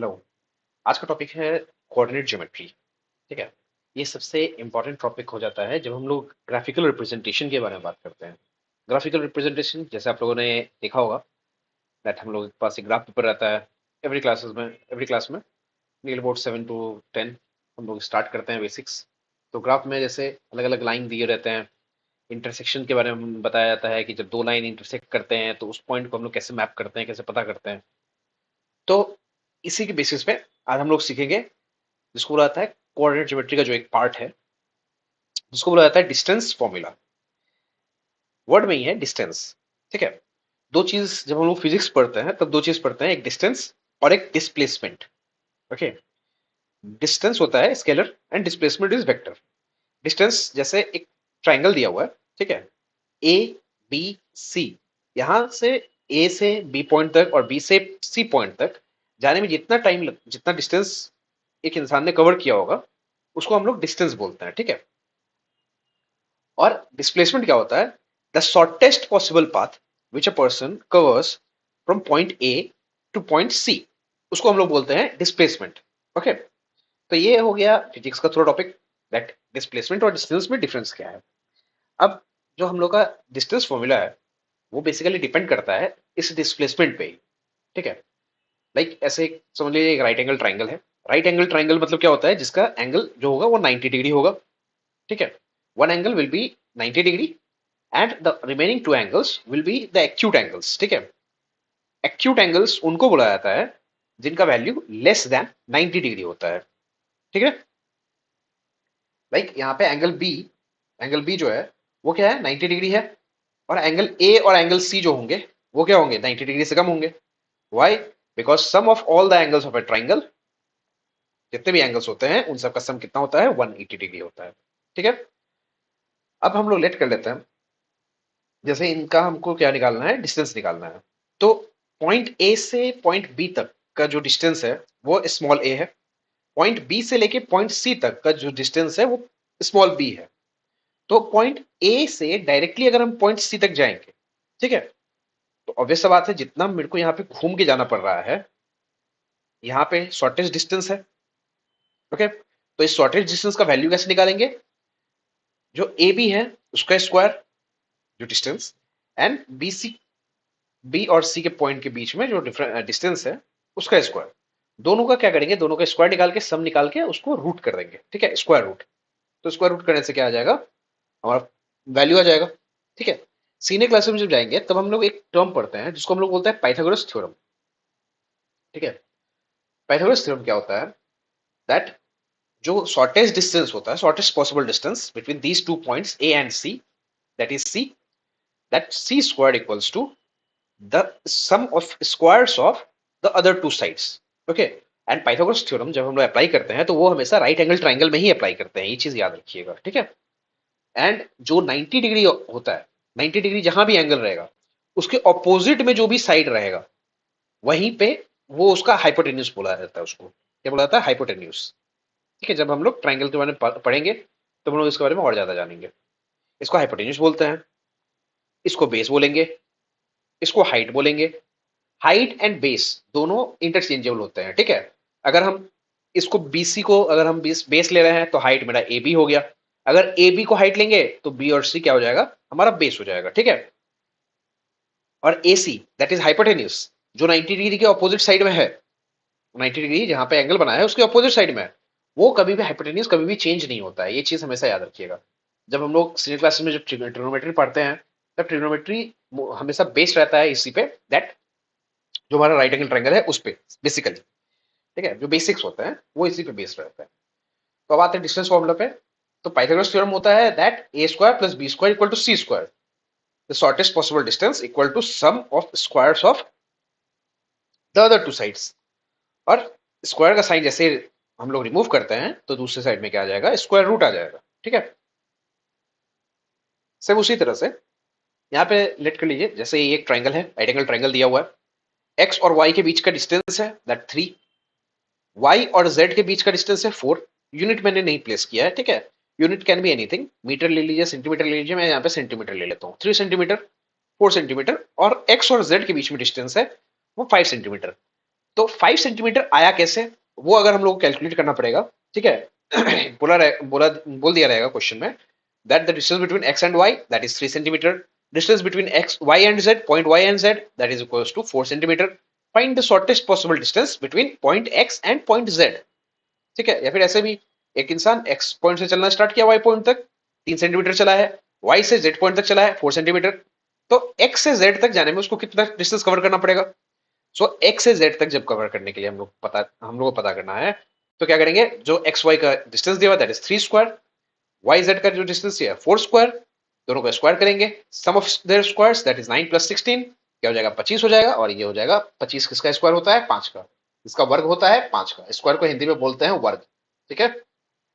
Hello. आज का topic है कोऑर्डिनेट ज्योमेट्री। ठीक है। ये सबसे इम्पोर्टेंट टॉपिक हो जाता है जब हम लोग ग्राफिकल रिप्रेजेंटेशन के बारे में बात करते हैं। ग्राफिकल रिप्रेजेंटेशन जैसे आप लोगों ने देखा होगा दैट हम लोग के पास एक ग्राफ पेपर रहता है। एवरी क्लास में नियर अबाउट 7 to 10 हम लोग स्टार्ट करते हैं बेसिक्स। तो ग्राफ में जैसे अलग अलग लाइन दिए रहते हैं। इंटरसेक्शन के बारे में बताया जाता है कि जब दो लाइन इंटरसेक्ट करते हैं तो उस पॉइंट को हम लोग कैसे मैप करते हैं, कैसे पता करते हैं। तो इसी के बेसिस पे आज हम लोग सीखेंगे जिसको बोला जाता है कोऑर्डिनेट ज्योमेट्री का जो एक पार्ट है जिसको बोला जाता है डिस्टेंस फॉर्मूला। वर्ड में ही है डिस्टेंस। ठीक है। दो चीज जब हम लोग फिजिक्स पढ़ते हैं तब दो चीज पढ़ते हैं, एक डिस्टेंस और एक डिस्प्लेसमेंट। ओके। डिस्टेंस होता है scalar and displacement is vector. Distance जैसे एक ट्राइंगल दिया हुआ है। ठीक है। ए बी सी, यहां से ए से बी पॉइंट तक और बी से सी पॉइंट तक जाने में जितना डिस्टेंस एक इंसान ने कवर किया होगा उसको हम लोग डिस्टेंस बोलते हैं। ठीक है। और डिस्प्लेसमेंट क्या होता है? The shortest possible path which a person covers from point A to point C, उसको हम लोग बोलते हैं डिस्प्लेसमेंट। ओके। तो ये हो गया फिजिक्स का थोड़ा टॉपिक, दैट डिस्प्लेसमेंट और डिस्टेंस में डिफरेंस क्या है। अब जो हम लोग का डिस्टेंस फॉर्मूला है वो बेसिकली डिपेंड करता है इस डिस्प्लेसमेंट पे ही। ठीक है। लाइक ऐसे समझ लीजिए एक राइट एंगल ट्राइंगल है। राइट एंगल ट्राइंगल मतलब क्या होता है? जिसका एंगल जो होगा वो 90 डिग्री होगा। ठीक है। One angle will be 90 degree and the remaining two angles will be the acute angles. ठीक है। एक्यूट एंगल्स उनको बोला जाता है जिनका वैल्यू लेस देन 90 डिग्री होता है। ठीक है। लाइक यहाँ पे एंगल बी जो है वो क्या है, 90 डिग्री है। और एंगल ए और एंगल सी जो होंगे वो क्या होंगे, 90 डिग्री से कम होंगे। Why? Because sum of all the angles of a triangle, जितने भी एंगल्स होते हैं उन सब का सम कितना होता है, 180 डिग्री होता है। ठीक है। अब हम लोग लेट कर लेते हैं, जैसे इनका हमको क्या निकालना है, डिस्टेंस निकालना है। तो पॉइंट ए से पॉइंट बी तक का जो डिस्टेंस है वो स्मॉल ए है। पॉइंट बी से लेके पॉइंट सी तक का जो डिस्टेंस है वो स्मॉल बी है। तो पॉइंट ए से डायरेक्टली अगर हम पॉइंट सी तक जाएंगे, ठीक है, तो ऑब्वियस सा बात है जितना मेरे को यहाँ पे घूम के जाना पड़ रहा है, यहाँ पे शॉर्टेस्ट डिस्टेंस है। ओके। तो इस शॉर्टेस्ट डिस्टेंस का वैल्यू कैसे निकालेंगे? जो ए बी है उसका स्क्वायर, जो distance, and B C, B और सी के पॉइंट के बीच में जो डिफरेंट डिस्टेंस है उसका स्क्वायर। दोनों का क्या करेंगे, दोनों का स्क्वायर निकाल के सम निकाल के उसको रूट कर देंगे। ठीक है, स्क्वायर रूट। तो स्क्वायर रूट करने से क्या आ जाएगा, हमारा वैल्यू आ जाएगा। ठीक है। सीनियर क्लास में जब जाएंगे तब हम लोग एक टर्म पढ़ते हैं जिसको हम लोग बोलते हैं पाइथागोरस थ्योरम। ठीक है। पाइथागोरस थ्योरम क्या होता है? दैट जो शॉर्टेस्ट डिस्टेंस होता है, shortest possible distance between these two points A and C, that is C, that C square equals to the sum of squares of the other two sides. Okay. And Pythagoras theorem जब हम लोग apply करते हैं तो वो हमेशा right angle triangle में ही apply करते हैं, ये चीज याद रखिएगा। ठीक है। एंड जो 90 डिग्री होता है, 90 डिग्री जहां भी एंगल रहेगा उसके ऑपोजिट में जो भी साइड रहेगा वहीं पे वो उसका हाइपोटेन्यूज बोला जाता है। उसको क्या बोला जाता है? हाइपोटेन्यूज। ठीक है। जब हम लोग ट्राइंगल के बारे में पढ़ेंगे तो हम लोग इसके बारे में और ज्यादा जानेंगे। इसको हाइपोटेन्यूज बोलते हैं, इसको बेस बोलेंगे, इसको हाइट बोलेंगे। हाइट एंड बेस दोनों इंटरचेंजेबल होते हैं। ठीक है। अगर हम इसको बीसी को अगर हम बेस ले रहे हैं तो हाइट मेरा ए बी हो गया। अगर ए बी को हाइट लेंगे तो बी और सी क्या हो जाएगा, हमारा बेस हो जाएगा। ठीक है। और ए सी दैट इज हाइपोटेन्यूज, जो 90 डिग्री के ऑपोजिट साइड में है, 90 डिग्री जहां पे एंगल बना है उसके ऑपोजिट साइड में है, वो कभी भी हाइपोटेन्यूज कभी भी चेंज नहीं होता है। ये चीज हमेशा याद रखिएगा। जब हम लोग सीनियर क्लासेस में जब ट्रिग्नोमेट्री पढ़ते हैं तब ट्रिग्नोमेट्री हमेशा बेस्ड रहता है इसी पे, दैट जो हमारा राइट एंगल ट्रायंगल है उस पे बेसिकली। ठीक है। जो बेसिक्स होता है वो इसी पे बेस्ड रहता है। तो अब आते हैं डिस्टेंस फॉर्मूला पे। तो पाइथागोरस थ्योरम होता है that A square plus B square equal to C square, the shortest possible distance equal to sum of squares of the other two sides. और स्क्वायर का साइन जैसे हम लोग रिमूव करते हैं तो दूसरे साइड में क्या आ जाएगा, स्क्वायर रूट आ जाएगा। ठीक है। सिर्फ उसी तरह से यहाँ पे लेट कर लीजिए, जैसे ये एक ट्राइंगल है, राइट एंगल ट्राइंगल दिया हुआ है। एक्स और वाई के बीच का डिस्टेंस है दैट 3, वाई और जेड के बीच का डिस्टेंस है 4। यूनिट मैंने नहीं प्लेस किया है। ठीक है। Unit can be anything, metre ले लीजिए, सेंटीमीटर ले लीजिए, मैं यहाँ पे सेंटीमीटर ले लेता हूँ। 3 सेंटीमीटर, 4 सेंटीमीटर, और एक्स और जेड के बीच में डिस्टेंस है वो 5 सेंटीमीटर। तो 5 सेंटीमीटर आया कैसे, वो अगर हम लोग को कैलकुलेट करना पड़ेगा, ठीक है। बोल दिया रहेगा क्वेश्चन में that the distance between x and y that is 3 centimetre, distance between x y and z point y and z that is equals to 4 centimetre, find the shortest possible distance between point x and point z, ठीक है। या फिर ऐसे भी एक इंसान x point से चलना स्टार्ट किया y पॉइंट तक 3 सेंटीमीटर चला है, y से z पॉइंट तक चला है 4 सेंटीमीटर, तो x से z तक जाने में उसको कितना डिस्टेंस कवर करना पड़ेगा। सो x से z तक जब कवर करने के लिए हम लोग को पता करना है, तो क्या करेंगे, जो एक्स वाई का डिस्टेंस दिया हुआ that is 3 square, Y Z का जो डिस्टेंस दिया 4 स्क्वायर, दोनों को स्क्वायर करेंगे, sum of their squares that is 9 plus 16 क्या हो जाएगा 25 हो जाएगा, और ये हो जाएगा 25 किसका स्क्वायर होता है 5 का, इसका वर्ग होता है 5 का, स्क्वायर को हिंदी में बोलते हैं वर्ग, ठीक है,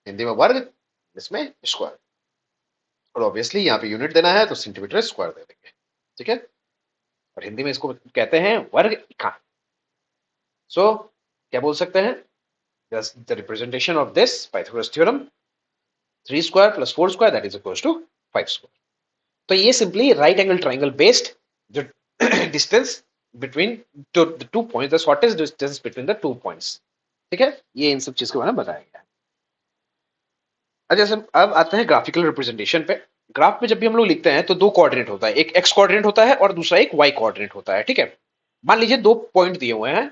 हिंदी में वर्ग, इसमें स्क्वायर, और ऑब्वियसली यहाँ पे यूनिट देना है तो सेंटीमीटर स्क्वायर दे देंगे, ठीक है, और हिंदी में इसको कहते हैं वर्ग इकाई। सो क्या बोल सकते हैं, the representation of this Pythagoras theorem 3 square plus 4 square that is equals to 5 square। तो ये simply right angle triangle based जो distance between the two points, the shortest distance between the two points, ठीक है, ये इन सब चीज के बारे में बताया गया है। अच्छा जैसे अब आते हैं ग्राफिकल रिप्रेजेंटेशन पे। ग्राफ में जब भी हम लोग लिखते हैं तो दो कोऑर्डिनेट होता है, एक एक्स कोऑर्डिनेट होता है और दूसरा एक वाई कोऑर्डिनेट होता है, ठीक है। मान लीजिए दो पॉइंट दिए हुए हैं,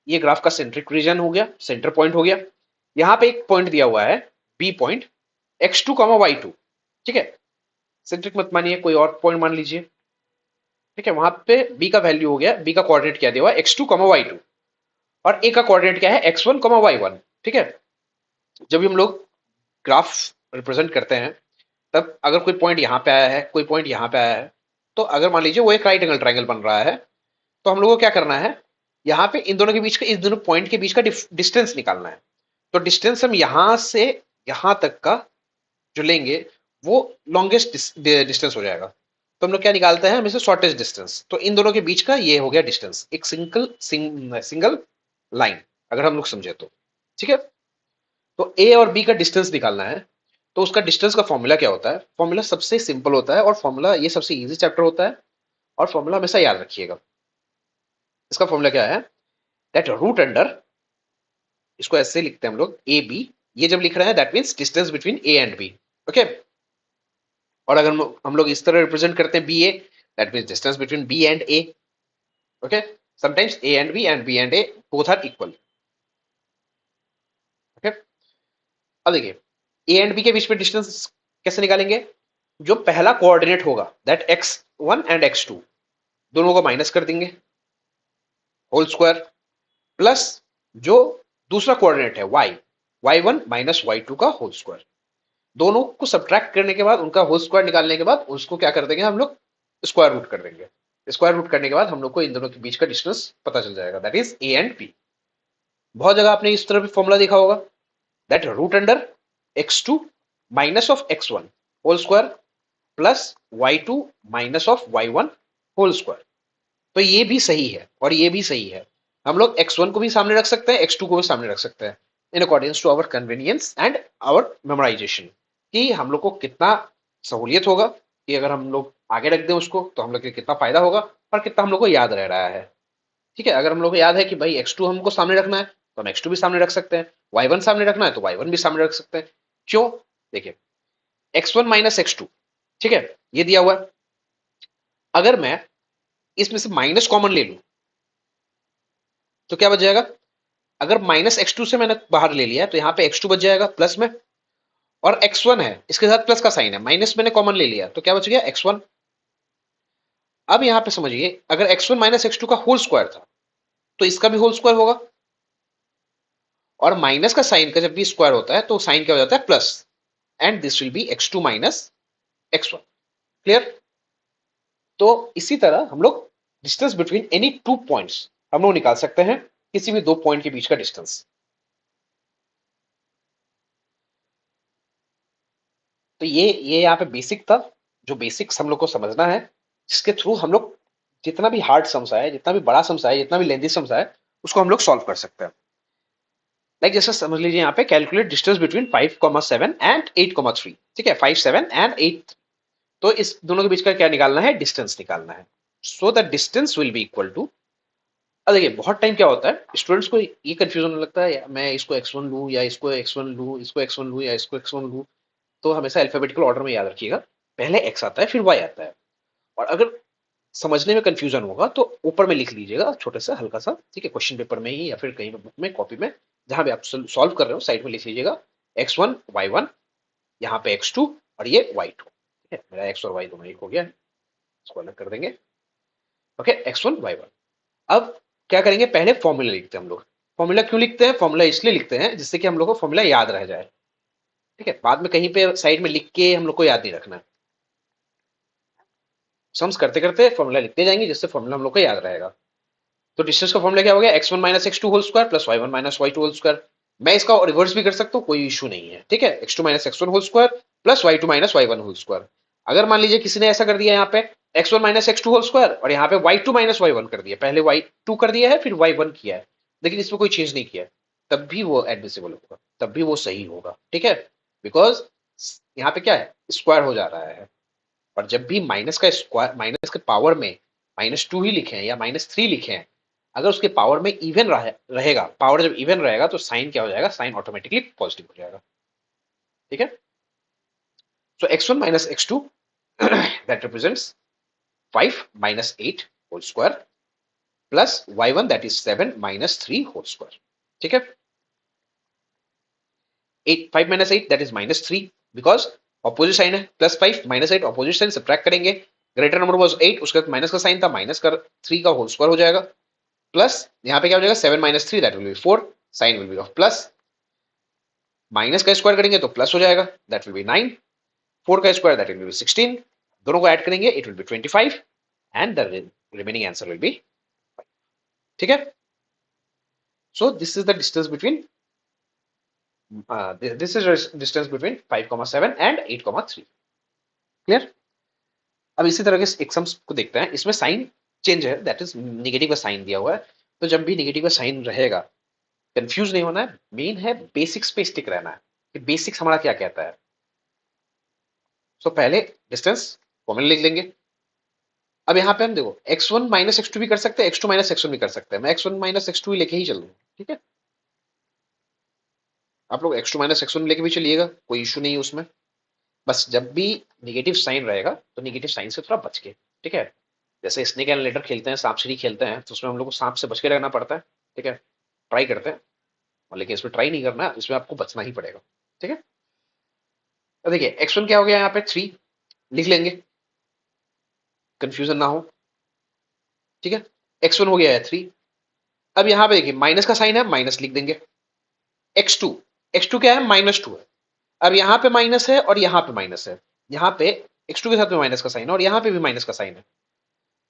ये ग्राफ का सेंट्रिक रीजन हो गया, सेंटर पॉइंट हो गया, यहाँ पे एक पॉइंट दिया हुआ है बी पॉइंट x2 y2, ठीक है, सेंट्रिक मत मानिए, कोई और पॉइंट मान लीजिए, ठीक है, वहां पे b का वैल्यू हो गया, b का कोऑर्डिनेट क्या दिया हुआ है x2 y2, और a का कोऑर्डिनेट क्या है x1 y1, ठीक है। जब भी हम लोग ग्राफ रिप्रेजेंट करते हैं तब अगर कोई पॉइंट यहाँ पे आया है, कोई पॉइंट यहाँ पे आया है, तो अगर मान लीजिए वो एक राइट एंगल ट्राइंगल बन रहा है, तो हम लोग को क्या करना है, यहाँ पे इन दोनों के बीच का, इस दोनों पॉइंट के बीच का डिस्टेंस निकालना है। तो डिस्टेंस हम यहाँ से यहाँ तक का जो लेंगे वो लॉन्गेस्ट डिस्टेंस हो जाएगा, तो हम लोग क्या निकालते हैं हमेशा शॉर्टेस्ट डिस्टेंस, तो इन दोनों के बीच का ये हो गया डिस्टेंस, एक सिंगल लाइन अगर हम लोग समझे तो, ठीक है। तो ए और बी का डिस्टेंस निकालना है, तो उसका डिस्टेंस का फॉर्मूला क्या होता है, फॉर्मूला सबसे सिंपल होता है, और फॉर्मूला ये सबसे इजी चैप्टर होता है, और फॉर्मूला हमेशा याद रखिएगा। इसका फॉर्मूला क्या है, दैट रूट अंडर, इसको ऐसे लिखते हैं हम लोग ए बी, ये जब लिख रहे हैं that means distance between A and B, okay. और अगर हम लोग इस तरह रिप्रेजेंट करते हैं B A, that means distance between B and A, okay. Sometimes A and B and A both are equal, okay. अब देखिए ए एंड बी के बीच में डिस्टेंस कैसे निकालेंगे, जो पहला कोऑर्डिनेट होगा दैट x1 एंड x2 दोनों को माइनस कर देंगे होल स्क्वायर, प्लस जो दूसरा कोऑर्डिनेट है y, y1 माइनस y2 का होल स्क्वायर, दोनों को सब्ट्रैक्ट करने के बाद उनका होल स्क्वायर निकालने के बाद उसको क्या कर देंगे हम लोग स्क्वायर रूट कर देंगे, स्क्वायर रूट करने के बाद हम लोग को इन दोनों के बीच का डिस्टेंस पता चल जाएगा that is A and B. बहुत जगह आपने इस तरह भी फॉर्मूला देखा होगा that root under x2 minus of x1 whole square plus y2 minus of y1 whole square. तो ये भी सही है और ये भी सही है, हम लोग x1 को भी सामने रख सकते हैं, x2 को भी सामने रख सकते हैं, in according to our convenience and our memorization, कि हम लोग को कितना सहूलियत होगा कि अगर हम लोग आगे रख दें उसको तो हम लोग के कितना फायदा होगा और कितना हम लोग को याद रह रहा है, ठीक है। अगर हम लोग को याद है कि भाई x2 हमको सामने रखना है तो हम x2 भी सामने रख सकते हैं, y1 सामने रखना है तो y1 भी सामने रख सकते हैं। क्यों, देखिए x1 माइनस x2, ठीक है, ये दिया हुआ है, अगर मैं इसमें से माइनस कॉमन ले लूं तो क्या बच जाएगा, अगर माइनस x2 से मैंने बाहर ले लिया तो यहाँ पे x2 बच जाएगा प्लस में, और x1 है इसके साथ प्लस का साइन है, माइनस मैंने कॉमन ले लिया तो क्या बच गया x1। अब यहाँ पे समझिए अगर x1 माइनस x2 का होल स्क्वायर था तो इसका भी होल स्क्वायर होगा, और माइनस का साइन का जब भी स्क्वायर होता है तो साइन क्या हो जाता है plus, and this will be x2 minus x1, clear. तो इसी तरह हम लोग distance between any two points हम लोग निकाल सकते हैं, किसी भी दो पॉइंट के बीच का डिस्टेंस। तो ये यहाँ पे बेसिक था, जो बेसिक्स हम लोग को समझना है, जिसके थ्रू हम लोग जितना भी हार्ड सम्स आए, जितना भी बड़ा सम्स आए, जितना भी लेंथी सम्स आए, उसको हम लोग सॉल्व कर सकते हैं। लाइक जैसे समझ लीजिए यहाँ पे कैलकुलेट डिस्टेंस बिटवीन 5,7 एंड 8,3, ठीक है, 5, 7 एंड 8, तो इस दोनों के बीच का क्या निकालना है, डिस्टेंस निकालना है। So the distance will be equal to अब देखिए बहुत टाइम क्या होता है स्टूडेंट्स को ये कंफ्यूजन होने लगता है मैं इसको x1 लूँ या इसको x1 लूँ, इसको x1 लूँ या इसको x1 लूँ। तो हमेशा अल्फाबेटिकल ऑर्डर में याद रखिएगा, पहले x आता है फिर y आता है। और अगर समझने में कंफ्यूजन होगा तो ऊपर में लिख लीजिएगा छोटे से हल्का सा, ठीक है, क्वेश्चन पेपर में ही या फिर कहीं बुक में कॉपी में जहां भी आप सॉल्व कर रहे हो साइड में लिख लीजिएगा x1 y1, यहाँ पे x2 और ये y2। ठीक है, मेरा x और y दोनों एक हो गया है, इसको अलग कर देंगे। Okay, x1 y1। अब क्या करेंगे, पहले फॉर्मूला लिखते हैं हम लोग। फॉर्मूला क्यों लिखते हैं, फॉर्मूला इसलिए लिखते हैं जिससे कि हम लोग को फॉर्मूला याद रह जाए। ठीक है, बाद में कहीं पे साइड में लिख के हम लोग को याद नहीं रखना है। सम्स करते करते फॉर्मूला लिखते जाएंगे जिससे फॉर्मूला हम लोग को याद रहेगा। तो डिस्टेंस का फॉर्मूला क्या हो गया, x1 minus X two whole square plus y1 minus y2 whole square. मैं इसका रिवर्स भी कर सकता हूँ, कोई इशू नहीं है। ठीक है, x2 minus X one whole square plus y2 minus y1 whole square. अगर मान लीजिए किसी ने ऐसा कर दिया यहाँ पे x1 minus X two whole square और यहाँ पे y2 माइनस y1 कर दिया, पहले y2 कर दिया है फिर y1 किया है, लेकिन इसमें कोई चेंज नहीं किया है, तब भी वो एडमिसिबल होगा, तब भी वो सही होगा। ठीक है, बिकॉज यहाँ पे क्या है, स्क्वायर हो जा रहा है। और जब भी माइनस का स्क्वायर, माइनस के पावर में -2 ही लिखे हैं या -3 लिखे हैं, अगर उसके पावर में इवन रहेगा, पावर जब इवन रहेगा तो साइन क्या हो जाएगा, साइन ऑटोमेटिकली पॉजिटिव हो जाएगा। ठीक है, so x1 minus x2 that represents 5 minus 8 whole square plus y1 that is 7 minus 3 whole square. ठीक है, 8 5 minus 8 that is -3 because opposite sign है, प्लस 5 -8 ऑपोजिट साइन सब्ट्रैक्ट करेंगे, ग्रेटर नंबर वाज 8, उसके बाद माइनस का साइन था, minus कर 3 का होल स्क्वायर हो जाएगा, प्लस यहाँ पे क्या हो जाएगा 7 minus 3 that will be 4, sign will be of plus, minus का स्क्वायर करेंगे तो प्लस हो जाएगा दैट विल बी 9, 4 का स्क्वायर दैट विल बी 16, दोनों को ऐड करेंगे it will be 25 and the remaining answer will be. ठीक है, so this is the distance between this is distance between 5,7 and 8,3। Clear. अब इसी तरह के एक्सम्स को देखते हैं, इसमें साइन चेंज है, दैट इज निगेटिव का साइन दिया हुआ है। तो जब भी निगेटिव का साइन रहेगा, कंफ्यूज नहीं होना है, मेन है बेसिक्स पे स्टिक रहना है कि बेसिक्स हमारा क्या कहता है। सो पहले डिस्टेंस फॉर्मूला लिख लेंगे। अब यहाँ पे हम देखो x1 माइनस एक्स टू भी कर सकते हैं, x2 माइनस एक्स वन भी कर सकते हैं, मैं x1 माइनस एक्स टू ही लेके ही चल रहा हूँ। ठीक है, आप लोग x2 माइनस एक्स वन लेके भी चलिएगा, कोई इशू नहीं है उसमें। बस जब भी निगेटिव साइन रहेगा तो निगेटिव साइन से थोड़ा बच के। ठीक है, जैसे स्नेक एंड लेडर खेलते हैं, सांप सीढ़ी खेलते हैं, तो उसमें हम लोग को सांप से बच के रहना पड़ता है। ठीक है, ट्राई करते हैं, और लेकिन इसमें ट्राई नहीं करना, इसमें आपको बचना ही पड़ेगा। ठीक है, तो देखिए x1 क्या हो गया यहाँ पे 3, लिख लेंगे, कंफ्यूजन ना हो। ठीक है, x1 हो गया है 3। अब यहाँ पे देखिए माइनस का साइन है, माइनस लिख देंगे। x2, x2 क्या है, -2 है। अब यहाँ पे माइनस है और यहाँ पे माइनस है, यहाँ पे x2 के साथ में माइनस का साइन है और यहाँ पे भी माइनस का साइन है,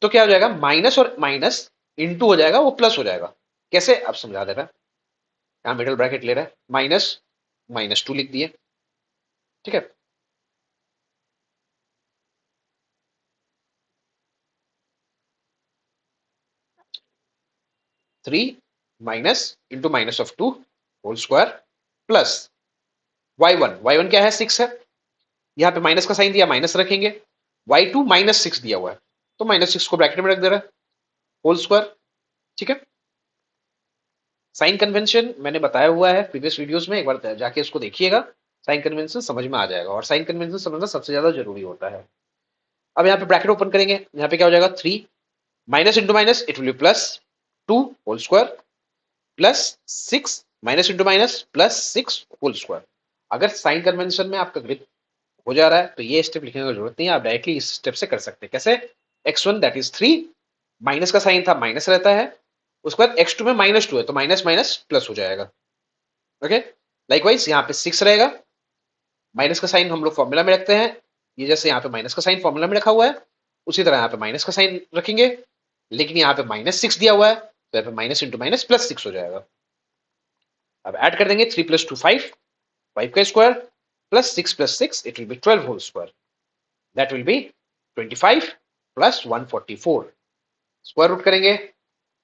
तो क्या हो जाएगा, माइनस और माइनस इंटू हो जाएगा, वो प्लस हो जाएगा। कैसे, अब समझा दे रहा है। यहाँ मिडिल ब्रैकेट ले रहा है, माइनस -2 लिख दिए। ठीक है, 3 minus into minus of 2 whole square plus y1 क्या है, 6 है, यहाँ पे माइनस का साइन दिया, माइनस रखेंगे, y2 -6 दिया हुआ है, तो -6 को ब्रैकेट में रख दे रहा है, होल स्क्वायर। ठीक है, साइन कन्वेंशन मैंने बताया हुआ है प्रीवियस वीडियोस में, एक बार जाके उसको देखिएगा, साइन कन्वेंशन समझ में आ जाएगा, और साइन कन्वेंशन समझना सबसे ज्यादा जरूरी होता है। अब यहाँ पे ब्रैकेट ओपन करेंगे, यहाँ पे क्या हो जाएगा, 3 minus into minus it will be plus 2 whole square plus 6 minus into minus plus 6 whole square. अगर साइन कन्वेंशन में आपका ग्रिप हो जा रहा है तो ये स्टेप लिखने की जरूरत नहीं है, आप डायरेक्टली इस स्टेप से कर सकते हैं। कैसे, x1 दैट इज 3, माइनस का साइन था, माइनस रहता है, उसके बाद x2 में -2 है तो माइनस माइनस प्लस हो जाएगा। ओके, लाइकवाइज यहाँ पे 6 रहेगा, माइनस का साइन हम लोग फॉर्मूला में रखते हैं, ये जैसे यहाँ पे माइनस का साइन फॉर्मूला में रखा हुआ है, उसी तरह यहाँ पे माइनस का साइन रखेंगे, लेकिन यहाँ पे -6 दिया हुआ है तो यहाँ पे माइनस इंटू माइनस प्लस 6 हो जाएगा। अब ऐड कर देंगे, 3 + 2 5, 5 का square plus 6 + 6 it will be 12 whole square, that will be 25 plus 144, square root करेंगे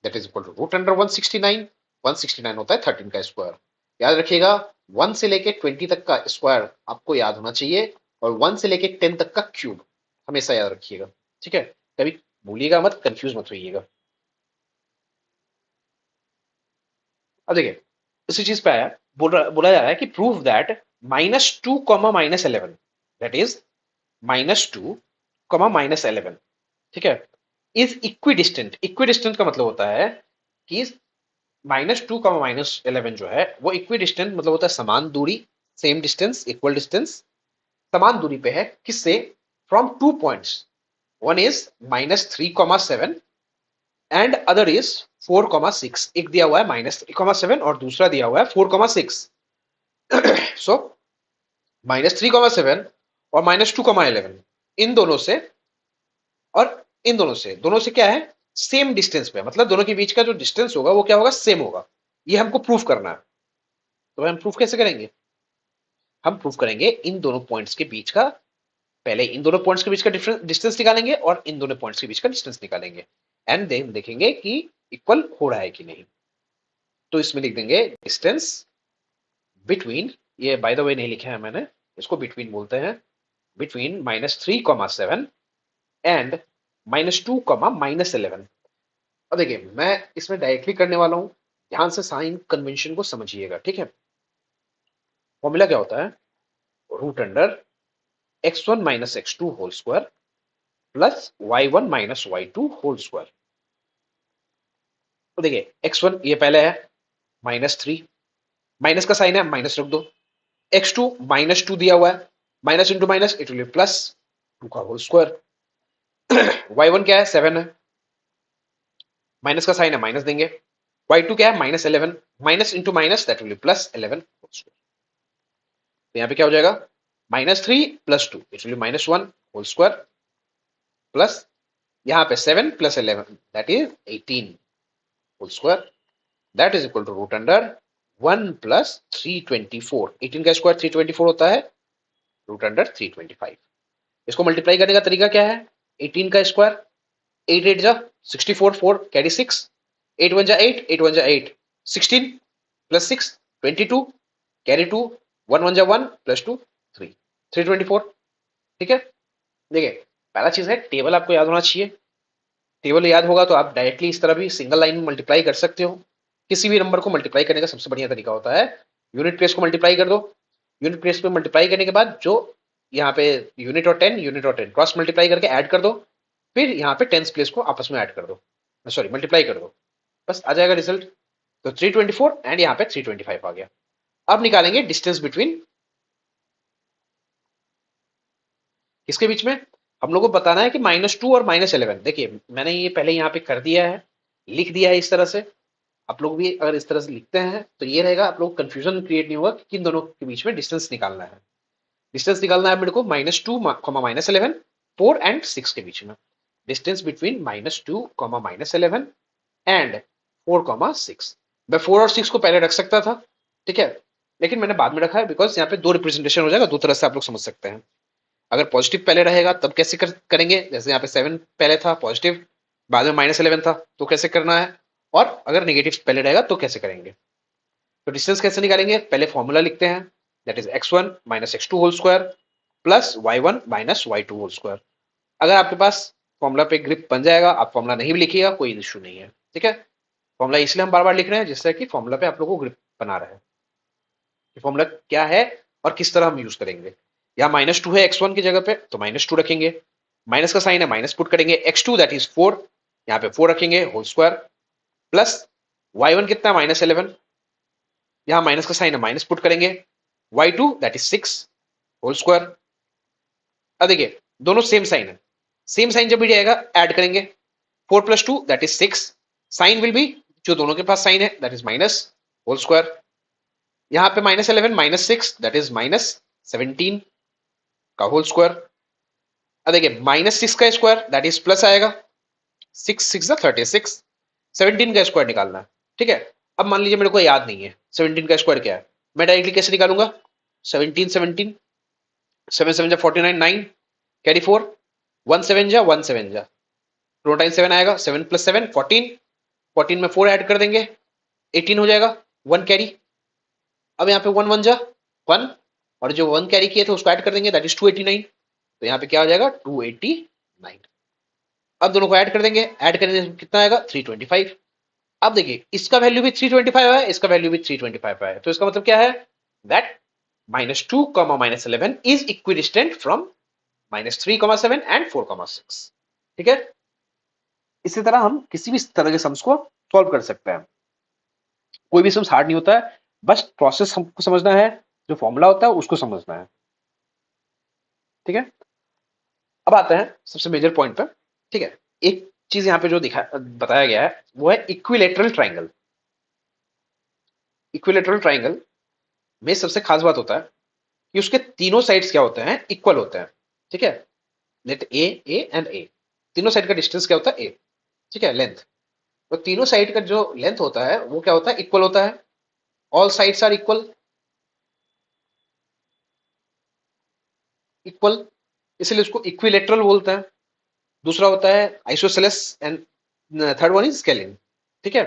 that is equal to root under 169, 169 होता है 13 का स्क्वायर। याद रखिएगा 1 से लेके 20 तक का स्क्वायर आपको याद होना चाहिए, और 1 से लेके 10 तक का क्यूब हमेशा याद रखिएगा। ठीक है, कभी भूलिएगा मत, कंफ्यूज मत होइएगा। अब देखिए इसी चीज पे आया, बोला जा रहा है कि prove that -2 comma -11, that is -2 comma -11, ठीक है, इज इक्विडिस्टेंट। इक्विडिस्टेंट का मतलब होता है कि -2 कॉमा -11 जो है वो इक्विडिस्टेंट मतलब होता है समान दूरी, सेम डिस्टेंस, इक्वल डिस्टेंस, समान दूरी पे है किससे, from two points, one is -3 comma 7 and other is 4 comma 6। एक दिया हुआ है -3 कॉमा 7 और दूसरा दिया हुआ है 4 कॉमा 6। सो -3 कॉमा 7 और -2 कॉमा 11, इन दोनों से और इन दोनों से क्या है, सेम डिस्टेंस पे, मतलब दोनों के बीच का जो डिस्टेंस होगा वो क्या होगा, सेम होगा। ये हमको प्रूफ करना है। तो हम प्रूफ कैसे करेंगे, हम प्रूफ करेंगे इन दोनों पॉइंट्स के बीच का, पहले इन दोनों पॉइंट्स के बीच का डिस्टेंस निकालेंगे और इन दोनों पॉइंट्स के बीच का डिस्टेंस निकालेंगे, एंड देन देखेंगे कि इक्वल हो रहा है कि नहीं। तो इसमें लिख देंगे डिस्टेंस बिटवीन, ये बाय द वे नहीं लिखा है मैंने, इसको बिटवीन बोलते हैं, बिटवीन -3 कॉमा 7 एंड -2 कॉमा -11। अब देखिए मैं इसमें डायरेक्टली करने वाला हूं, ध्यान से साइन कन्वेंशन को समझिएगा, ठीक है। फॉर्मूला क्या होता है, root under x1 - x2 whole square plus y1 - y2 whole square. तो देखिए x1 ये पहले है -3, माइनस का साइन है माइनस रख दो, x2 -2 दिया हुआ है, minus into minus it will be plus 2 का होल स्क्वायर। y1 क्या है 7 है, माइनस का साइन है माइनस देंगे, y2 क्या है -11, minus into minus that will be +11 whole square. तो यहाँ पे क्या हो जाएगा, -3 + 2 it will be -1 whole square plus यहाँ पे 7 + 11 that is 18 whole square, that is equal to root under 1 + 324। 18 का स्क्वायर 324 होता है, रूट अंडर 325। इसको मल्टीप्लाई करने का तरीका क्या है, 18 का स्क्वायर 8 8 जा 64, 4 कैरी 6, 8 1 जा 8, 8 1 जा 8, 16 + 6 22 कैरी 2, 1 1 जा 1 + 2 3, 324, ठीक है। देखिए पहला चीज है टेबल आपको याद होना चाहिए, टेबल याद होगा तो आप डायरेक्टली इस तरह भी सिंगल लाइन में मल्टीप्लाई कर सकते हो। किसी भी नंबर को मल्टीप्लाई करने का सबसे बढ़िया तरीका होता है यूनिट प्लेस को मल्टीप्लाई कर दो, यूनिट प्लेस पे मल्टीप्लाई करने के बाद जो यहाँ पे यूनिट और 10 क्रॉस मल्टीप्लाई करके ऐड कर दो, फिर यहाँ पे टेंस प्लेस को आपस में ऐड कर दो, सॉरी मल्टीप्लाई कर दो, बस आ जाएगा रिजल्ट। तो 324 एंड यहाँ पे 325 आ गया। अब निकालेंगे डिस्टेंस बिटवीन किसके बीच में, हम लोग को बताना है कि -2 और -11। देखिए मैंने ये पहले यहाँ पे कर दिया है, लिख दिया है इस तरह से। आप लोग भी अगर इस तरह से लिखते हैं तो ये रहेगा, आप लोग कंफ्यूजन क्रिएट नहीं होगा कि किन दोनों के बीच में डिस्टेंस निकालना है। डिस्टेंस निकालना है मेरे को -2 -11, 4 एंड 6 के बीच में, डिस्टेंस बिटवीन -2 -11 एंड 4 6। मैं 4 और 6 को पहले रख सकता था, ठीक है, लेकिन मैंने बाद में रखा है बिकॉज यहाँ पे दो रिप्रेजेंटेशन हो जाएगा, दो तरह से आप लोग समझ सकते हैं। अगर पॉजिटिव पहले रहेगा तब कैसे करेंगे, जैसे यहाँ पे 7 पहले था पॉजिटिव, बाद में -11 था, तो कैसे करना है, और अगर नेगेटिव पहले रहेगा तो कैसे करेंगे। तो डिस्टेंस कैसे निकालेंगे, पहले फॉर्मूला लिखते हैं, that is x1 - x2 whole square plus y1 - y2 whole square. अगर आपके पास फॉर्मूला पे ग्रिप बन जाएगा, आप फॉर्मूला नहीं भी लिखिएगा कोई इशू नहीं है, ठीक है। फॉर्मूला इसलिए हम बार बार लिख रहे हैं जिससे कि फॉर्मूला पे आप लोगों को ग्रिप बना रहे हैं कि फॉर्मूला क्या है और किस तरह हम यूज करेंगे। यहाँ -2 है x1 की जगह पे तो -2 रखेंगे, माइनस का साइन है माइनस पुट करेंगे, x2 दैट इज 4, यहाँ पे 4 रखेंगे होल स्क्वायर प्लस y1 कितना -11, यहाँ माइनस का साइन है माइनस पुट करेंगे, y2 that is 6 whole square. अब देखिए दोनों सेम साइन है, सेम साइन जब भी जाएगा ऐड करेंगे, 4 + 2 that is 6, sign will be जो दोनों के पास साइन है that is minus whole square, यहाँ पे -11 -6 दैट इज -17 का होल स्क्वायर। अब देखिए -6 का स्क्वायर दैट इज प्लस आएगा, 6 6 36, 17 का स्क्वायर निकालना है, ठीक है। अब मान लीजिए मेरे को याद नहीं है 17 का स्क्वायर क्या है, मैं डायरेक्टली कैसे निकालूंगा, 17 17, 7 7 जा 49, 9 कैरी 4, 1 7 जा 1 7 जा, 2 टाइम 7 आएगा, 7 + 7 14, 14 में 4 ऐड कर देंगे 18 हो जाएगा, 1 कैरी। अब यहाँ पे 1 1 जा 1, और जो 1 कैरी किए थे उसको ऐड कर देंगे दैट इज 289, तो यहाँ पे क्या हो जाएगा 289। अब दोनों को ऐड कर देंगे, ऐड करने से कितना आएगा 325, अब देखिए इसका वैल्यू भी 325 है, इसका वैल्यू भी 325 है, तो इसका मतलब क्या है that -2, -11 is equidistant from -3, 7 and 4, 6। ठीक है, इसी तरह हम किसी भी तरह के सम्स को सॉल्व कर सकते हैं। कोई भी सम्स हार्ड नहीं होता है, बस प्रोसेस हमको समझना है, जो फॉर्मूला होता है उसको समझना है। ठीक है, अब आते हैं सबसे मेजर पॉइंट पर। ठीक है, एक चीज यहाँ पे जो दिखा बताया गया है वो है इक्विलेटरल ट्राइंगल। इक्विलेटरल ट्राइंगल में सबसे खास बात होता है कि उसके तीनों साइड्स क्या होते हैं, इक्वल होते हैं। ठीक है, लेट ए एंड ए, तीनों साइड का डिस्टेंस क्या होता है, ए। ठीक है, लेंथ, तो तीनों साइड का जो लेंथ होता है वो क्या होता है, इक्वल होता है। All sides are equal, equal, इसलिए उसको इक्विलेटरल बोलते हैं। दूसरा होता है isosceles and third one is scalene. ठीक है,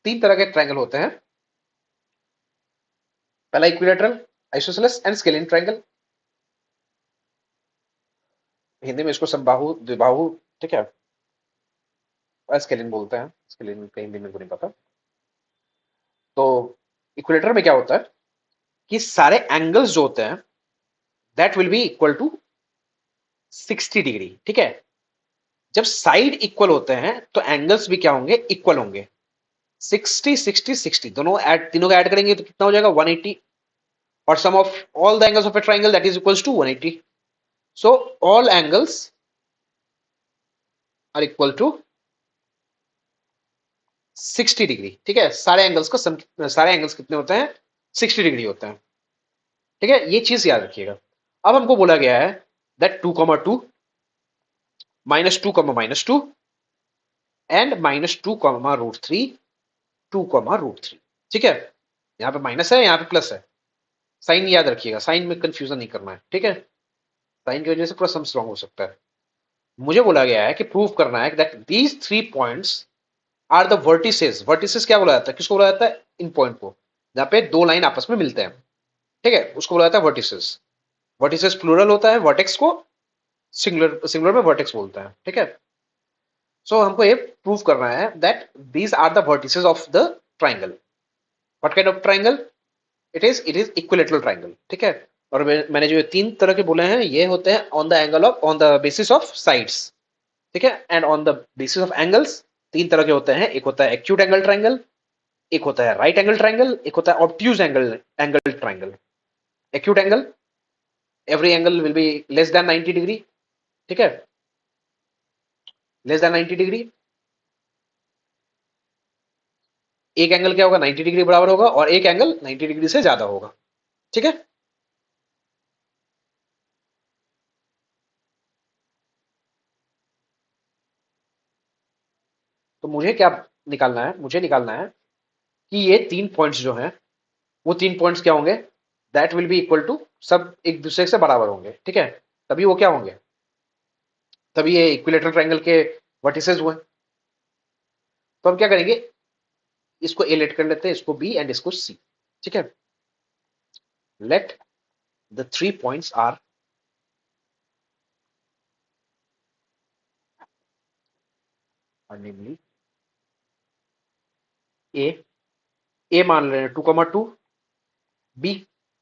तीन तरह के ट्रायंगल होते हैं, पहला equilateral, isosceles and scalene triangle. Hindi में इसको समबाहु, द्विबाहु, ठीक है, स्केलिन बोलते हैं। स्केलिन का हिंदी में को नहीं पता। तो इक्विलेटर में क्या होता है कि सारे एंगल्स जो होते हैं that will be equal to 60 degree. ठीक है, जब साइड इक्वल होते हैं तो एंगल्स भी क्या होंगे, इक्वल होंगे। 60 60 60 दोनों ऐड, तीनों का ऐड करेंगे तो कितना हो जाएगा, 180। और sum of all the angles of a triangle that is equals to 180। So all angles are equal to 60 degree. ठीक है, सारे एंगल्स का सारे एंगल्स कितने होते हैं, 60 डिग्री होते हैं। ठीक है, ये चीज याद रखिएगा। अब हमको बोला गया है दैट 2, 2, -2, -2 एंड -2, √3, 2, √3। ठीक है, यहाँ पे माइनस है, यहाँ पे प्लस है। साइन याद रखिएगा, साइन में कंफ्यूजन नहीं करना है। ठीक है, साइन की वजह से पूरा सम्स रॉन्ग हो सकता है। मुझे बोला गया है कि प्रूव करना है that these 3 points are the vertices. Vertices क्या बोला जाता है, किसको बोला जाता है, इन पॉइंट को जहाँ पे दो लाइन आपस में मिलते हैं। ठीक है, उसको बोला जाता है वर्टिसेस। वर्टिसेस प्लूरल होता है, वर्टेक्स को सिंगुलर, सिंगुलर में वर्टेक्स बोलता है। ठीक है, सो हमको ये प्रूव करना है that these are the vertices of the triangle. What kind of triangle, it is equilateral triangle. ठीक है, और मैंने जो तीन तरह के बोले हैं ये होते हैं on the angle of, on the basis of sides. ठीक है, and on the basis of angles तीन तरह के होते हैं, एक होता है एक्यूट एंगल ट्राइंगल, एक होता है राइट एंगल ट्राइंगल, एक होता है obtuse angle angle triangle. Acute angle, every angle will be less than 90 degree. ठीक है, लेस देन 90 डिग्री। एक एंगल क्या होगा, 90 डिग्री बराबर होगा, और एक एंगल 90 डिग्री से ज्यादा होगा। ठीक है, तो मुझे क्या निकालना है, मुझे निकालना है कि ये तीन पॉइंट्स जो हैं वो तीन पॉइंट्स क्या होंगे, that will be equal to, सब एक दूसरे से बराबर होंगे। ठीक है, तभी वो क्या होंगे, तभी ये इक्विलेटरल ट्रायंगल के वर्टिसेस हुए। तो हम क्या करेंगे, इसको ए लेट कर लेते हैं, इसको बी एंड इसको सी। ठीक है, लेट द 3 पॉइंट्स आर नेमली ए, ए मान ले रहे हैं 2, 2, बी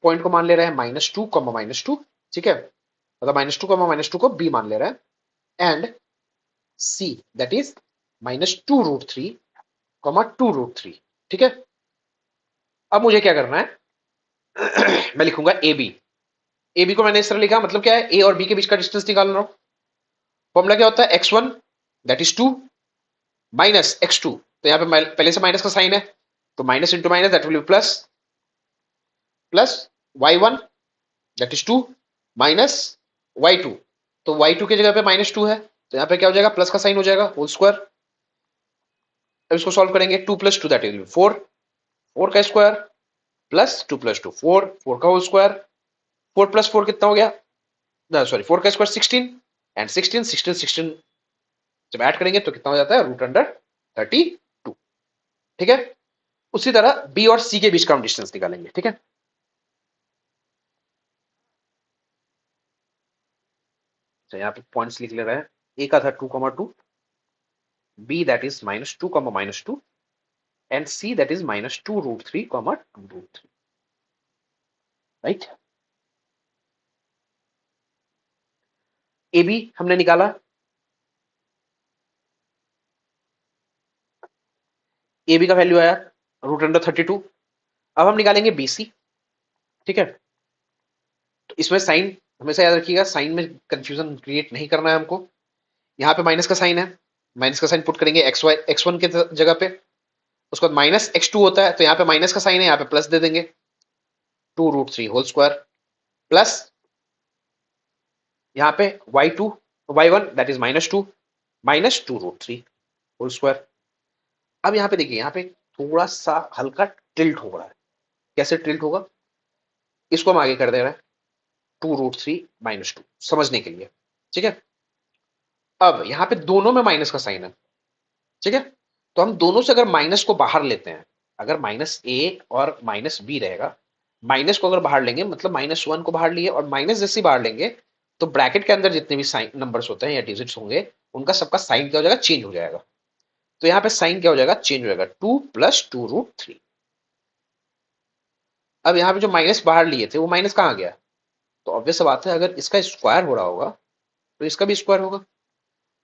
पॉइंट को मान ले रहे हैं -2, ठीक है, मतलब -2, को बी मान ले रहे हैं, एंड सी दैट इज -2 √3, 2 √3। ठीक है, अब मुझे क्या करना है, मैं लिखूंगा ए बी। ए बी को मैंने इस तरह लिखा, मतलब क्या है, ए और बी के बीच का डिस्टेंस निकाल रहा हूं। फॉर्मूला क्या होता है, x1 दैट इज 2 -x2, तो यहाँ पे पहले से माइनस का साइन है, तो minus into minus that will be plus, plus y1 that is 2 -y2, तो y2 की जगह पे -2 है, तो यहाँ पे क्या हो जाएगा, प्लस का साइन हो जाएगा, होल स्क्वायर। अब इसको सॉल्व करेंगे, 2 + 2 दैट इज 4, 4 का स्क्वायर प्लस 2 + 2 4, 4 का होल स्क्वायर, 4 + 4 कितना हो गया, सॉरी 4 का स्क्वायर 16, एंड 16 16 16 जब ऐड करेंगे तो कितना हो जाता है, √32। ठीक है, उसी तरह बी और सी के बीच का हम डिस्टेंस निकालेंगे। ठीक है, तो यहाँ पे पॉइंट्स लिख ले रहे हैं, ए का था 2, 2, B that is -2, -2, and c that is minus 2 root 3 comma 2 root 3, right? ab हमने निकाला, ab का वैल्यू आया रूट अंडर 32। अब हम निकालेंगे bc, ठीक है? तो इसमें साइन हमेशा याद रखिएगा, साइन में कंफ्यूजन क्रिएट नहीं करना है हमको। यहाँ पे माइनस का साइन है, माइनस का साइन पुट करेंगे एक्स वाई x1 के जगह पे, उसके बाद माइनस x2 होता है तो यहाँ पे माइनस का साइन है, यहाँ पे प्लस दे देंगे 2 रूट 3 होल स्क्वायर प्लस यहाँ पे y2 y1 that is minus 2 root 3 whole square. अब यहाँ पे देखिए, यहाँ पे थोड़ा सा हल्का टिल्ट हो रहा है। कैसे टिल्ट होगा, इसको हम आगे कर दे रहे हैं 2 रूट 3 माइनस 2 समझने के लिए, ठीक है? अब यहाँ पे दोनों में माइनस का साइन है, ठीक है? तो हम दोनों से अगर माइनस को बाहर लेते हैं, अगर माइनस ए और माइनस बी रहेगा, माइनस को अगर बाहर लेंगे मतलब माइनस 1 को बाहर लिए और माइनस जैसे बाहर लेंगे तो ब्रैकेट के अंदर जितने भी साइन नंबर्स होते हैं या डिजिट्स होंगे उनका सबका साइन क्या हो जाएगा, चेंज हो जाएगा। तो यहाँ पे साइन क्या हो जाएगा, चेंज हो जाएगा 2 प्लस 2 रूट 3। अब यहाँ पे जो माइनस बाहर लिए थे वो माइनस कहाँ गया, तो ऑब्वियस बात है अगर इसका स्क्वायर हो रहा होगा तो इसका भी स्क्वायर होगा,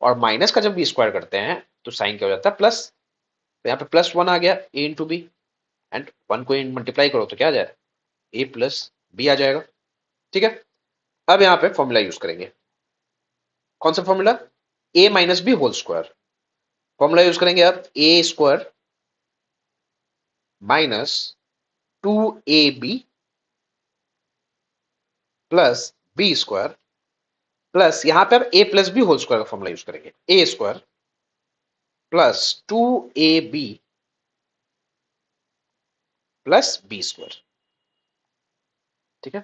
और माइनस का जब भी स्क्वायर करते हैं तो साइन क्या हो जाता है, प्लस। तो यहाँ पे प्लस 1 आ गया ए इंटू बी, एंड 1 को मल्टीप्लाई करो तो क्या आ जाए, ए प्लस बी आ जाएगा, ठीक है? अब यहाँ पे फॉर्मूला यूज करेंगे, कौन सा formula, A minus B whole square. Formula use करेंगे अब A square minus 2ab plus B square plus यहाँ पे अब A plus B whole square का फॉर्मूला यूज करेंगे, A square plus 2ab plus B square, ठीक है?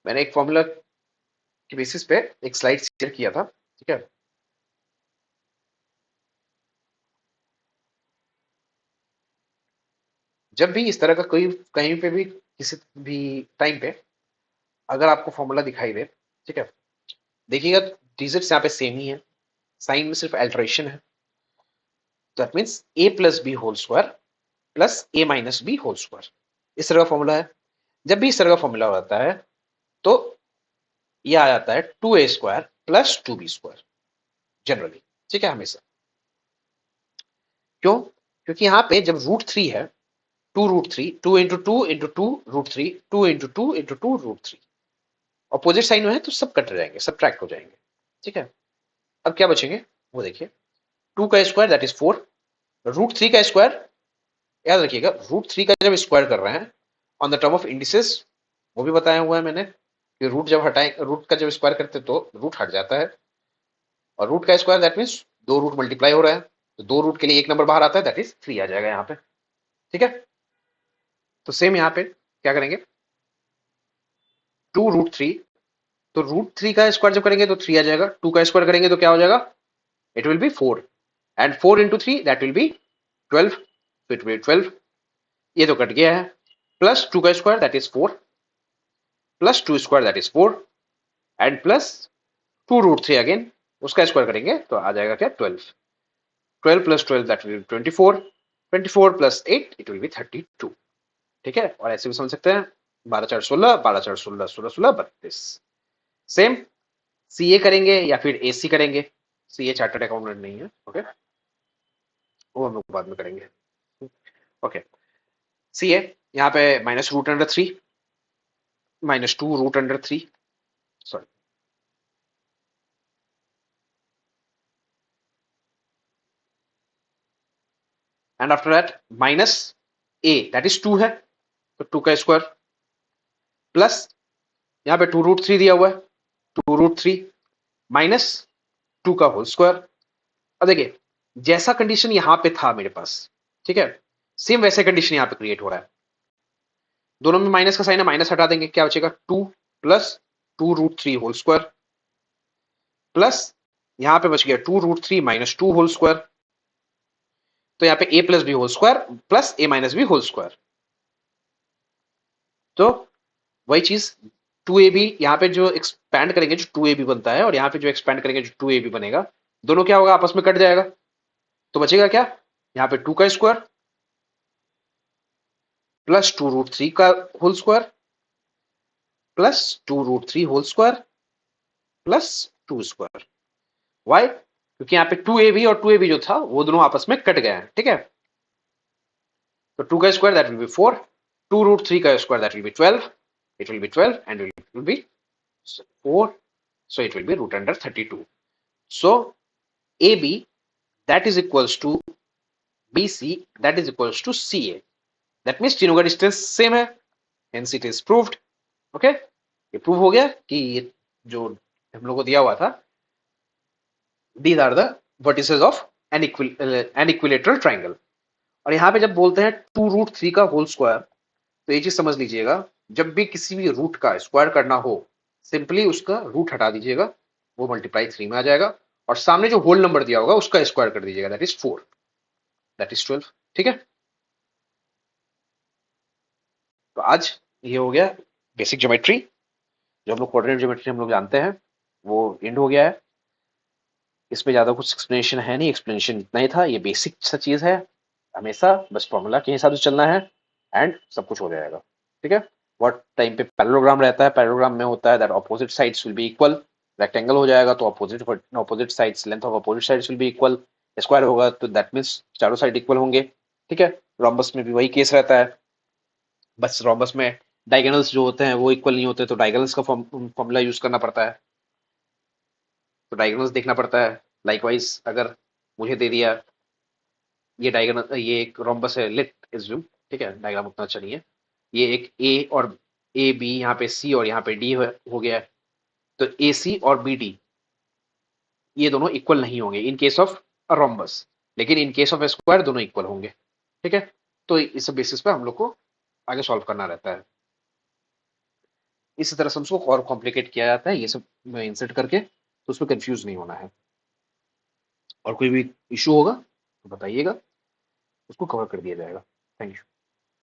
मैंने एक फॉर्मूला के बेसिस पे एक स्लाइड शेयर किया था, ठीक है? जब भी इस तरह का कोई कहीं पे भी किसी भी टाइम पे अगर आपको फॉर्मूला दिखाई दे, ठीक है, देखिएगा डिजिट्स यहाँ पे सेम ही है, साइन में सिर्फ अल्टरेशन है, तो that means A plus B whole square plus A minus B whole square, इस तरह का फॉर्मूला है। जब भी इस तरह का फॉर्मूला होता है तो ये आ जाता है 2a square plus 2b square generally, ठीक है? हमेशा क्यों, क्योंकि यहाँ पे जब रूट 3 है, 2 root 3, 2 into 2 into 2 root 3, 2 into 2 into 2 root 3, opposite sign में है तो सब कट जाएंगे, सब ट्रैक्ट हो जाएंगे, ठीक है? अब क्या बचेंगे वो देखिए, 2 का स्क्वायर दैट इज 4, रूट 3 का स्क्वायर, याद रखिएगा रूट 3 का जब स्क्वायर कर रहे हैं on the term of indices, वो भी बताया हुआ है मैंने कि रूट जब हटाए, रूट का जब स्क्वायर करते तो रूट हट जाता है, और रूट का स्क्वायर दैट मीन्स दो रूट मल्टीप्लाई हो रहा है, तो दो रूट के लिए एक नंबर बाहर आता है दैट इज 3 आ जाएगा यहाँ पे, ठीक है? तो सेम यहाँ पे क्या करेंगे, 2 रूट 3, तो रूट 3 का स्क्वायर जब करेंगे तो 3 आ जाएगा, 2 का स्क्वायर करेंगे तो क्या हो जाएगा, it will be 4, and 4 into 3 that will be 12, तो इट विल 12, ये तो कट गया है, प्लस 2 का square that is 4 plus 2 square that is 4 and plus 2 root 3 again, उसका स्क्वायर करेंगे तो आ जाएगा क्या, 12, 12 plus 12 that will be 24, 24 plus 8 it will be 32, ठीक है? और ऐसे भी समझ सकते हैं 12 4 16, 12 4 16, 16 16 32। सेम सीए करेंगे या फिर एसी करेंगे, सीए चार्टर्ड अकाउंटेंट नहीं है, ओके, वो हम लोग बाद में करेंगे, ओके? सीए यहाँ पे minus root under 3 minus 2 root under 3, sorry, and after that minus A that is 2 है, तो 2 का स्क्वायर प्लस यहाँ पे 2 रूट 3 दिया हुआ है, 2 रूट 3 माइनस 2 का होल स्क्वायर। अब देखिए जैसा कंडीशन यहाँ पे था मेरे पास, ठीक है, सेम वैसे कंडीशन यहाँ पे क्रिएट हो रहा है, दोनों में माइनस का साइन है, माइनस हटा देंगे, क्या बचेगा 2 plus 2 root 3 whole square plus यहाँ पे बच गया 2 रूट 3 माइनस 2 होल स्क्वायर, तो यहाँ पे a प्लस B whole square plus a minus B whole square, तो वही चीज 2ab यहाँ पे जो एक्सपैंड करेंगे जो 2ab बनता है और यहाँ पे जो एक्सपैंड करेंगे जो 2ab बनेगा, दोनों क्या होगा, आपस में कट जाएगा, तो बचेगा क्या, यहाँ पे 2 का स्क्वायर प्लस 2√3 का whole square plus 2√3 whole square plus 2 square. Why? क्योंकि यहाँ पे 2ab और 2ab जो था वो दोनों आपस में कट गए हैं, ठीक है। तो 2 का स्क्वायर दैट विल बी 4, 2√3 का square that will be 12, it will be 12 and it will be 4, so it will be root under 32. So AB that is equals to BC that is equals to CA. That means तीनों का distance same है, hence it is proved. Okay, ये prove हो गया कि ये जो हम लोग को दिया हुआ था, these are the vertices of an equilateral triangle. और यहाँ पे जब बोलते हैं 2√3 का होल स्क्वायर, तो ये चीज समझ लीजिएगा, जब भी किसी भी रूट का स्क्वायर करना हो, सिंपली उसका रूट हटा दीजिएगा, वो मल्टीप्लाई 3 में आ जाएगा, और सामने जो होल नंबर दिया होगा उसका स्क्वायर कर दीजिएगा, दैट इज 4, दैट इज 12। ठीक है, तो आज ये हो गया बेसिक ज्योमेट्री, जो हम लोग कोऑर्डिनेट ज्योमेट्री हम लोग जानते हैं वो एंड हो गया है। इसमें ज्यादा कुछ एक्सप्लेनेशन है नहीं, एक्सप्लेनेशन इतना ही था, ये बेसिक सा चीज है, हमेशा बस फॉर्मूला के हिसाब से चलना है एंड सब कुछ हो जाएगा। ठीक है, व्हाट टाइम पे पैरेललोग्राम रहता है, पैरेललोग्राम में होता है that opposite sides will be equal, rectangle हो जाएगा तो opposite sides, length of opposite sides will be equal, square होगा तो दैट मींस चारों साइड इक्वल होंगे। ठीक है, रोम्बस में भी वही केस रहता है, बस रोम्बस में डायगोनल्स जो होते हैं वो इक्वल नहीं होते, तो डायगोनल्स का फॉर्मूला यूज करना पड़ता है, तो डायगोनल्स देखना पड़ता है। लाइकवाइज अगर मुझे दे दिया ये डायगोनल, ये एक रोम्बस है, लेट एज्यूम, ठीक है, डायग्राम उतना अच्छा नहीं है, ये एक ए और ए बी, यहाँ पे सी और यहाँ पे डी हो गया है, तो ए सी और बी डी ये दोनों इक्वल नहीं होंगे इन केस ऑफ रोम्बस, लेकिन इन केस ऑफ स्क्वायर दोनों इक्वल होंगे। ठीक है, तो इस बेसिस पे हम लोग को आगे सॉल्व करना रहता है, इसी तरह से उसको और कॉम्प्लिकेट किया जाता है ये सब इंसर्ट करके, तो उसमें कंफ्यूज नहीं होना है। और कोई भी इशू होगा तो बताइएगा, उसको कवर कर दिया जाएगा। Thank you.